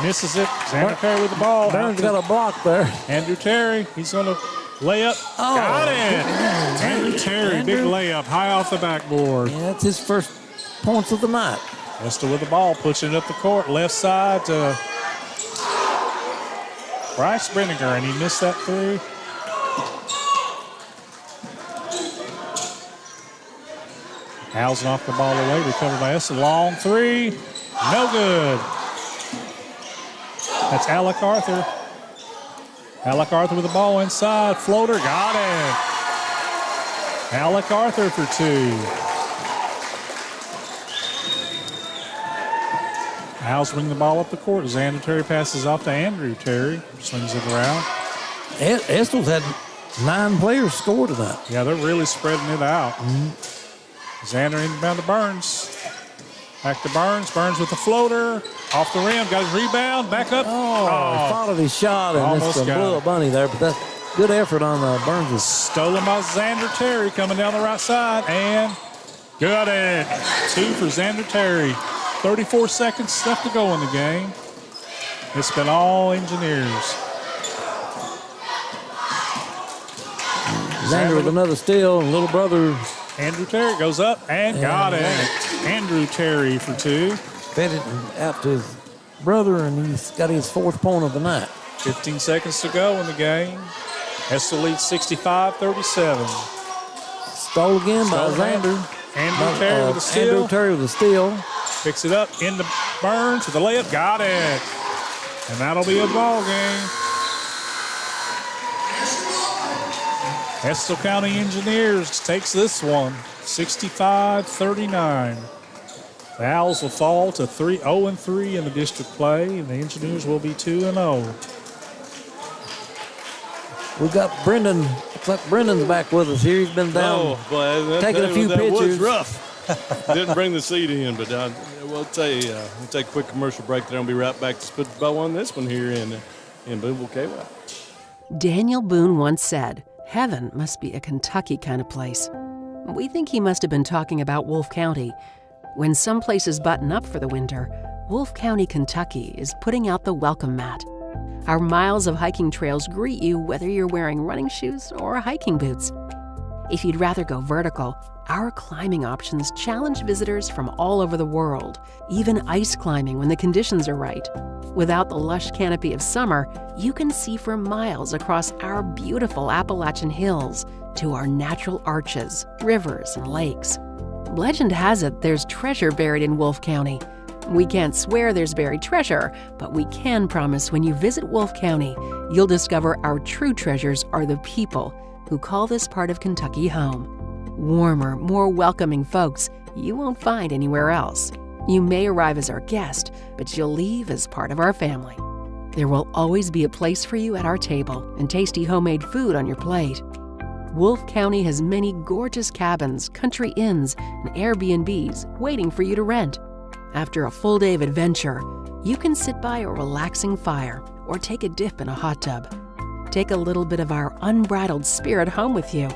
Misses it. Xander Terry with the ball. Burns got a block there. Andrew Terry, he's going to lay up. Oh. Got it. Andrew Terry, big layup, high off the backboard. Yeah, that's his first points of the night. Estill with the ball, pushing it up the court, left side to Bryce Brenninger, and he missed that 3. Owls knocked the ball away, recovered by Estill. Long 3, no good. That's Alec Arthur. Alec Arthur with the ball inside, floater, got it. Alec Arthur for 2. Owls bring the ball up the court. Xander Terry passes off to Andrew Terry. Swings it around. Estill's had 9 players score tonight. Yeah, they're really spreading it out. Xander inbound to Burns. Back to Burns. Burns with the floater. Off the rim. Got his rebound. Back up. He followed his shot and Almost just blew a bunny there, but that's good effort on Burns. Stolen by Xander Terry coming down the right side. And got it. 2 for Xander Terry. 34 seconds left to go in the game. It's been all Engineers. Xander with another steal, and little brother Andrew Terry goes up and got it. Andrew Terry for 2. fed it out to his brother, and he's got his 4th point of the night. 15 seconds to go in the game. Estill leads 65-37. Stole again by Xander. Andrew Terry with a steal. Andrew Terry with a steal. Picks it up into Burns with the layup. Got it. And that'll be a ball game. Estill County Engineers takes this one, 65-39. The Owls will fall to 0-3 in the district play, and the Engineers will be 2-0. We've got Brendan. Looks like Brendan's back with us here. He's been down taking a few that pictures. was rough. Didn't bring the seat in, but we'll take a quick commercial break there and be right back to put the bow on this one here in Boonville, KY. Daniel Boone once said, "Heaven must be a Kentucky kind of place." We think he must have been talking about Wolfe County. When some places button up for the winter, Wolfe County, Kentucky is putting out the welcome mat. Our miles of hiking trails greet you whether you're wearing running shoes or hiking boots. If you'd rather go vertical, our climbing options challenge visitors from all over the world, even ice climbing when the conditions are right. Without the lush canopy of summer, you can see for miles across our beautiful Appalachian hills to our natural arches, rivers, and lakes. Legend has it there's treasure buried in Wolfe County. We can't swear there's buried treasure, but we can promise when you visit Wolfe County, you'll discover our true treasures are the people who call this part of Kentucky home. Warmer, more welcoming folks you won't find anywhere else. You may arrive as our guest, but you'll leave as part of our family. There will always be a place for you at our table and tasty homemade food on your plate. Wolfe County has many gorgeous cabins, country inns, and Airbnbs waiting for you to rent. After a full day of adventure, you can sit by a relaxing fire or take a dip in a hot tub. Take a little bit of our unbridled spirit home with you.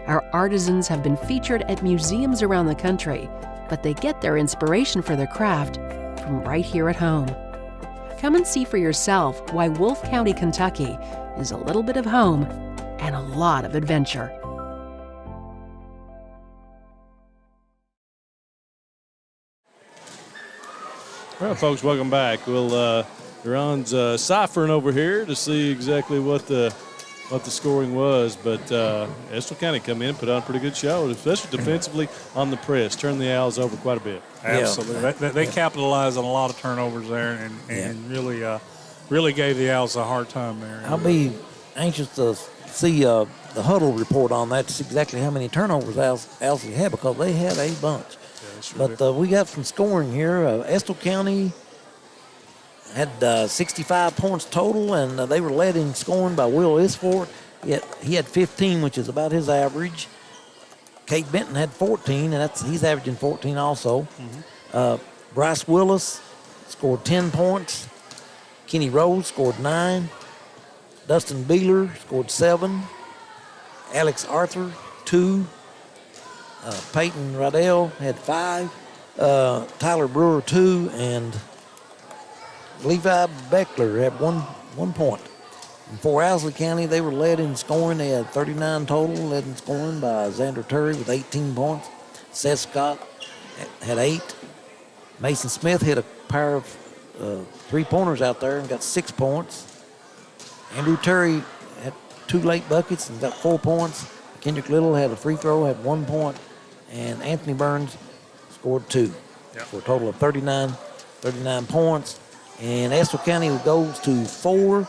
Our artisans have been featured at museums around the country, but they get their inspiration for their craft from right here at home. Come and see for yourself why Wolfe County, Kentucky is a little bit of home and a lot of adventure. Well, folks, welcome back. Ron's ciphering over here to see exactly what the scoring was, but Estill County come in and put on a pretty good show, especially defensively on the press. Turned the Owls over quite a bit. Absolutely. Yeah. They capitalized on a lot of turnovers there and really gave the Owls a hard time there. I'll be anxious to see the huddle report on that to see exactly how many turnovers Owls had, because they had a bunch. Yeah, sure but we got some scoring here. Estill County had 65 points total, and they were led in scoring by Will Isfort. He had 15, which is about his average. Kate Benton had 14, and he's averaging 14 also. Mm-hmm. Bryce Willis scored 10 points. Kenny Rose scored 9. Dustin Beeler scored 7. Alex Arthur, 2. Peyton Riddell had 5. Tyler Brewer, 2. And Levi Beckler had one point. And for Owsley County, they were led in scoring. They had 39 total, led in scoring by Xander Terry with 18 points. Seth Scott had 8. Mason Smith hit a pair of three-pointers out there and got 6 points. Andrew Terry had 2 late buckets and got 4 points. Kendrick Little had a free throw, had 1 point. And Anthony Burns scored 2 for a total of 39 points. And Estill County goes to 4-3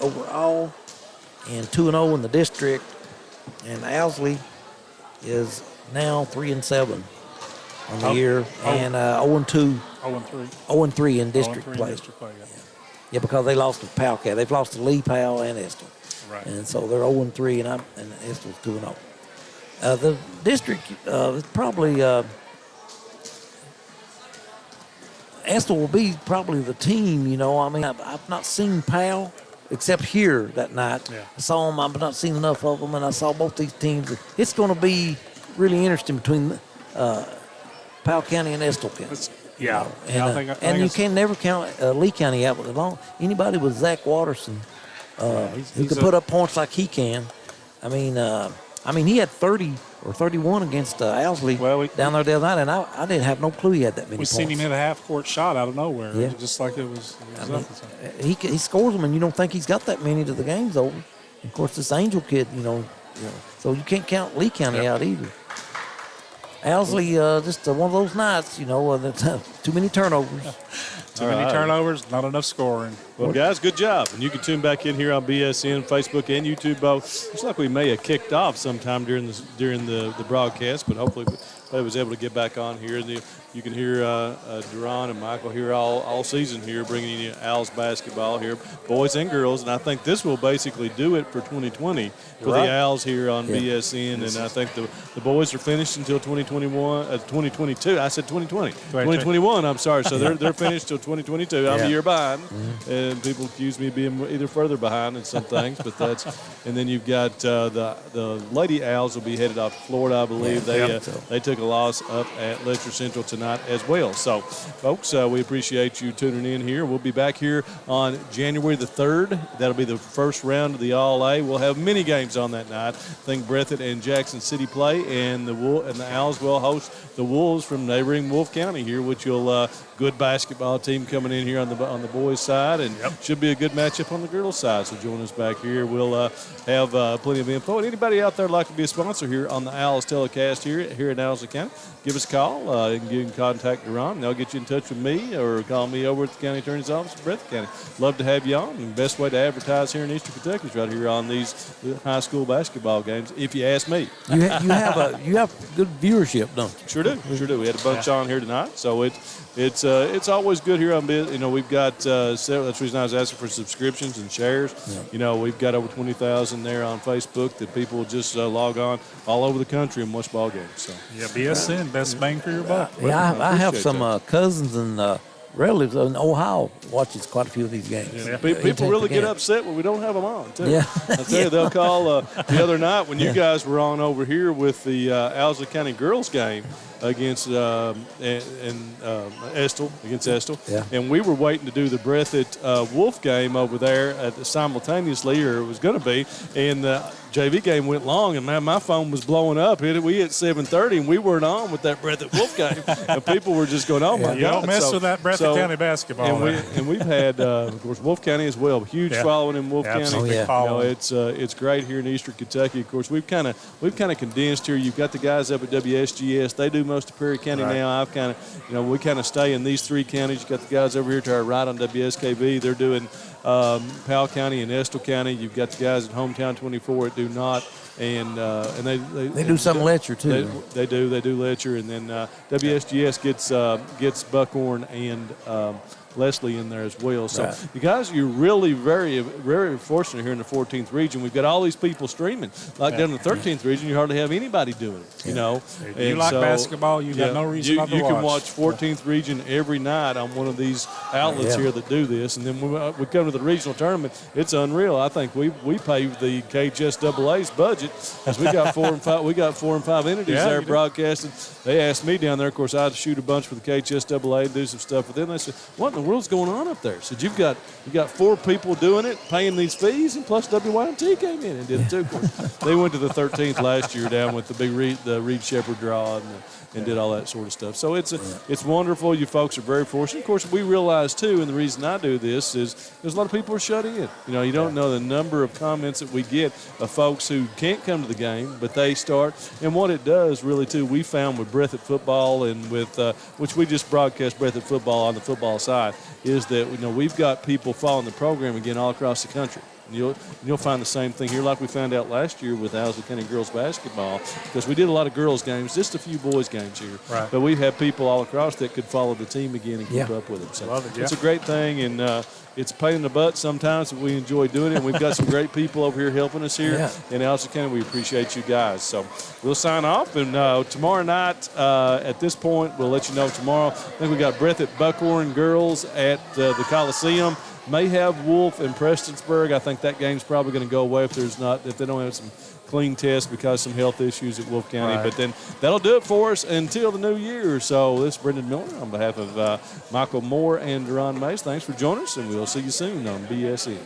overall and 2-0 in the district. And Owsley is now 3-7 on the year, and 0-2. 0-3. 0-3 in district 0-3 play. in district play, Yeah, because they lost to Powell. They've lost to Lee, Powell, and Estill. Right. And so they're 0-3, and Estill's 2-0. The district is probably Estill will be probably the team. You know, I mean, I've not seen Powell except here that night. Yeah. I saw them. I've not seen enough of them, and I saw both these teams. It's going to be really interesting between Powell County and Estill County. Yeah. And, I think you can never count Lee County out. As long anybody with Zach Watterson who can put up points like he can. I mean, he had 30 or 31 against Owsley down there the other night, and I didn't have no clue he had that many we points. seen him hit a half-court shot out of nowhere, Yeah. just like it was nothing. He scores them, and you don't think he's got that many to the game's over. Of course, this Angel kid, so you can't count Lee County out either. Owsley, just one of those nights, too many turnovers. Too many turnovers, not enough scoring. Well, guys, good job. And you can tune back in here on BSN, Facebook, and YouTube both. Looks like we may have kicked off sometime during the broadcast, but hopefully I was able to get back on here. And you can hear Duran and Michael here all season here, bringing you Owls basketball here, boys and girls. And I think this will basically do it for 2020 for the Owls here on BSN. And I think the boys are finished until 2022. I said 2020. 2021, I'm sorry. So they're finished till 2022. I'm a year behind. And people accuse me of being either further behind in some things, but that's. And then you've got the Lady Owls will be headed off to Florida, I believe. They took a loss up at Letcher Central tonight as well. So, folks, we appreciate you tuning in here. We'll be back here on January the 3rd. That'll be the first round of the All-A. We'll have many games on that night. I think Breathitt and Jackson City play, and the Owls will host the Wolves from neighboring Wolf County here, which will good basketball team coming in here on the boys' side, and should be a good matchup on the girls' side. So join us back here. We'll have plenty of info. And anybody out there like to be a sponsor here on the Owls telecast here in Owsley County, give us a call. You can contact Duran, and they'll get you in touch with me, or call me over at the county attorney's office in Breathitt County. Love to have you on. And the best way to advertise here in Eastern Kentucky is right here on these high school basketball games, if you ask me. You have good viewership, don't you? Sure do. We had a bunch on here tonight, so it's always good here on Biz. We've got several. That's the reason I was asking for subscriptions and shares. Yeah. We've got over 20,000 there on Facebook that people just log on all over the country and watch ball games. So BSN, best bang for your buck. I have some cousins and relatives in Ohio watches quite a few of these games. Yeah. People really get upset when we don't have them on, too. Yeah. I tell you, they'll call the other night when you guys were on over here with the Owsley County girls game against Estill, and we were waiting to do the Breathitt Wolf game over there simultaneously, or it was going to be, and the JV game went long, and my phone was blowing up. We hit 7:30, and we weren't on with that Breathitt Wolf game, and people were just going, "Oh my God!" You don't mess with that Breathitt County basketball. And we've had, of course, Wolf County as well. Huge following in Wolf County. It's great here in Eastern Kentucky. Of course, we've kind of condensed here. You've got the guys up at WSGS. They do most of Perry County now. I've kind of, we kind of stay in these three counties. You've got the guys over here to our right on WSKV. They're doing Powell County and Estill County. You've got the guys at Hometown 24 that do not. And they do some Letcher too. They do Letcher, and then WSGS gets Buckhorn and Leslie in there as well. So you guys, you're really very, very fortunate here in the 14th region. We've got all these people streaming. Like down in the 13th region, you hardly have anybody doing it. If you like basketball, you've got no reason not to watch. You can watch 14th region every night on one of these outlets here that do this. And then when we come to the regional tournament, it's unreal. I think we paved the KHSAA's budget, because we got 4 and 5. We got 4 and 5 entities there broadcasting. They asked me down there. Of course, I had to shoot a bunch for the KHSAA and do some stuff with them. They said, "What in the world's going on up there?" So you've got 4 people doing it, paying these fees, and plus WYMT came in and did it too. Of course, they went to the 13th last year down with the big Reed Shepherd draw and did all that sort of stuff. So it's wonderful. You folks are very fortunate. Of course, we realize too, and the reason I do this is there's a lot of people who are shut in. You don't know the number of comments that we get of folks who can't come to the game, but they start. And what it does really too, we found with Breathitt football and with which we just broadcast Breathitt football on the football side, is that we've got people following the program again all across the country. And you'll find the same thing here like we found out last year with Owsley County girls basketball, because we did a lot of girls games, just a few boys games here. Right. But we have people all across that could follow the team again and keep Yeah. up with them. So Love it, it's a great thing, and it's a pain in the butt sometimes, but we enjoy doing it. And we've got some great people over here helping us here in Owsley County. We appreciate you guys. So we'll sign off, and tomorrow night at this point, we'll let you know tomorrow. I think we got Breathitt Buckhorn girls at the Coliseum. May have Wolf and Prestonsburg. I think that game's probably going to go away if they don't have some clean tests because of some health issues at Wolf County. Right. But then that'll do it for us until the new year. So this is Brendan Miller on behalf of Michael Moore and Deron Mays. Thanks for joining us, and we'll see you soon on BSN.